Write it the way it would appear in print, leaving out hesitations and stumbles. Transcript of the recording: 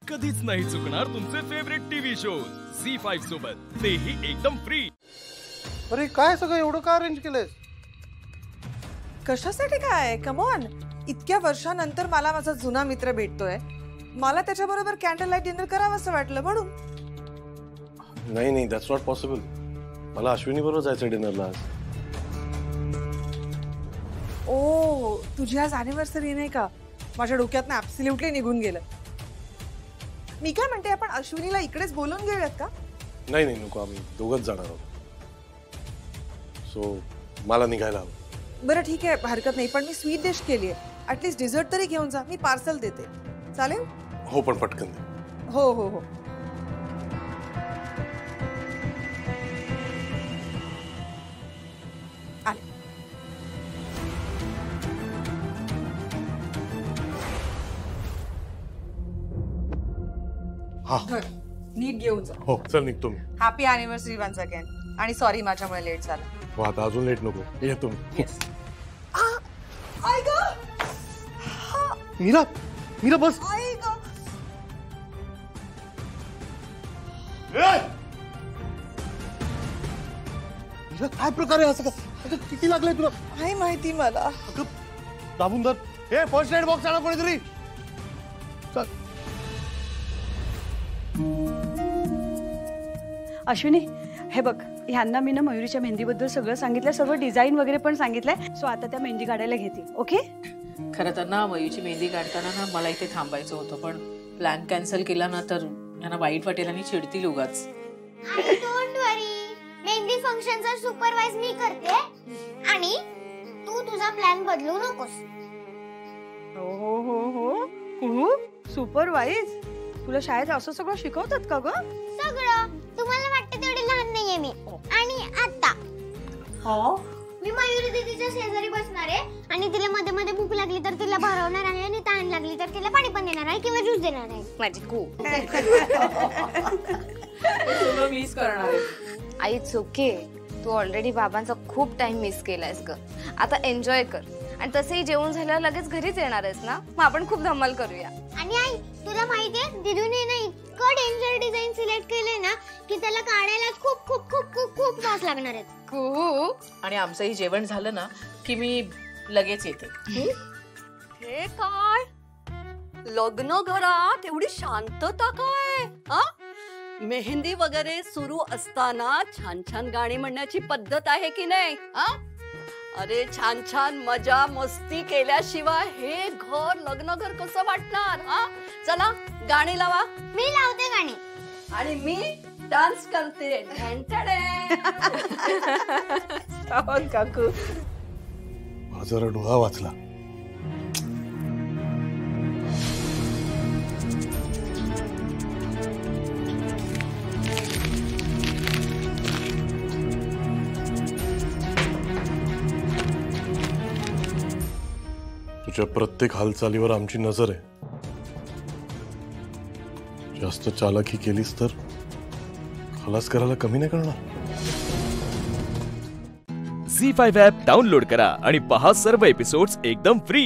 कधीच नाही चुकणार तुमचे फेवरेट टीव्ही शोज झी5 सोबत, तेही एकदम फ्री। अरे काय सगळं एवढं का अरेंज केलंय? कशासाठी काय? कम ऑन, इतक्या वर्षानंतर मला माझा जुना मित्र भेटतोय, मला त्याच्याबरोबर कॅन्डल लाईट डिनर करावंसं वाटलं म्हणून। नाही नाही, दॅट्स नॉट पॉसिबल। मला अश्विनी बरोबर जायचं डिनरला आज। ओ, तुझी आज अॅनिव्हर्सरी नाही का? माझ्या डोक्यातनं ऍब्सोल्युटली निघून गेलं। मी काय म्हणते, आपण अश्विनीला इकडेच बोलून घेऊयात का? नाही नाही नको, आम्ही दोघंच जाणार आहोत। सो मला निघायला हवं। बरं ठीक आहे, हरकत नाही, पण मी स्वीट डिश केली आहे, ऍटलीस्ट डिझर्ट तरी घेऊन जा, मी पार्सल देते, चालेल? हो पण पटकन दे। हो हो हो। आले। हा नीट घेऊन जा। हो चल निघतो मी। हॅपी अॅनिव्हर्सरी वन्स अगेन, आणि सॉरी माझ्यामुळे लेट झाला। हो आता अजून लेट नको, येतो मी। आई ग, मीरा, मीरा बस। आई ग, मीरा काय प्रकार आहे असं? का किती लागलंय तुला? काय माहिती मला। दाबून धर। हे फर्स्ट एड बॉक्स आणा कोणीतरी। अश्विनी, हे बघ, ह्यांना मी ना मयुरीच्या मेहंदीबद्दल सगळं सांगितलं, सगळं डिझाईन वगैरे पण सांगितलंय। सो आता त्या मेहंदी काढायला घेते, ओके? खरं तर ना मयूची मेहंदी काढताना ना मला इथे थांबायचं होतं, पण प्लॅन कॅन्सल केला ना तर यांना वाईट वाटेल आणि चिडतील उगाच। डोंट वरी, मेहंदी फंक्शनचा सुपरवाइज मी करते आणि तू तुझा प्लॅन बदलू नकोस। हो हो हो हो, कुहू सुपरवाइज? तुला शाळेत असं सगळं शिकवतात का ग? सगळं तुम्हाला वाटतं तेवढी लहान नाहीये मी। आणि आता हो, मी मयुरी दीदीच्या शेजारी बसणार आहे आणि तिला मध्ये मध्ये भूक लागली तर तिला भरवणार आहे आणि तहान लागली तर तिला पाणी पण देणार आहे किंवा ज्यूस देणार आहे। माझी कू तुला मिस करणार आहे। आई इट्स ओके, तू ऑलरेडी बाबांचा खूप टाइम मिस केलायस ग, आता एन्जॉय कर। आणि तसंही जेवण झाल्यावर लगेच घरीच येणार आहेस ना, मग आपण खूप धमाल करूया। आणि आई तुला माहितीये दीदूने ना इतकं डेंजर डिझाईन सिलेक्ट केलंय ना की त्याला काढायला खूप खूप खूप खूप खूप तास लागणार आहेत। कू, आणि आमचंही जेवण झालं ना की मी लगेच येते। हे काय लग्न घरात एवढी शांतता काय? हा, मेहंदी वगैरे सुरू असताना छान छान गाणी म्हणण्याची पद्धत आहे की नाही? हा, अरे छान छान मजा मस्ती केल्याशिवाय हे घर लग्न घर कसं वाटणार? हा, चला गाणी लावा। मी लावते गाणी आणि मी डान्स करते। काकू माझा डोळा वाचला। तुझ्या प्रत्येक हालचालीवर आमची नजर आहे। जास्त चालाकी केलीस तर खलास करायला कमी नाही करणार। झी5 ॲप डाउनलोड करा आणि पहा सर्व एपिसोड्स एकदम फ्री।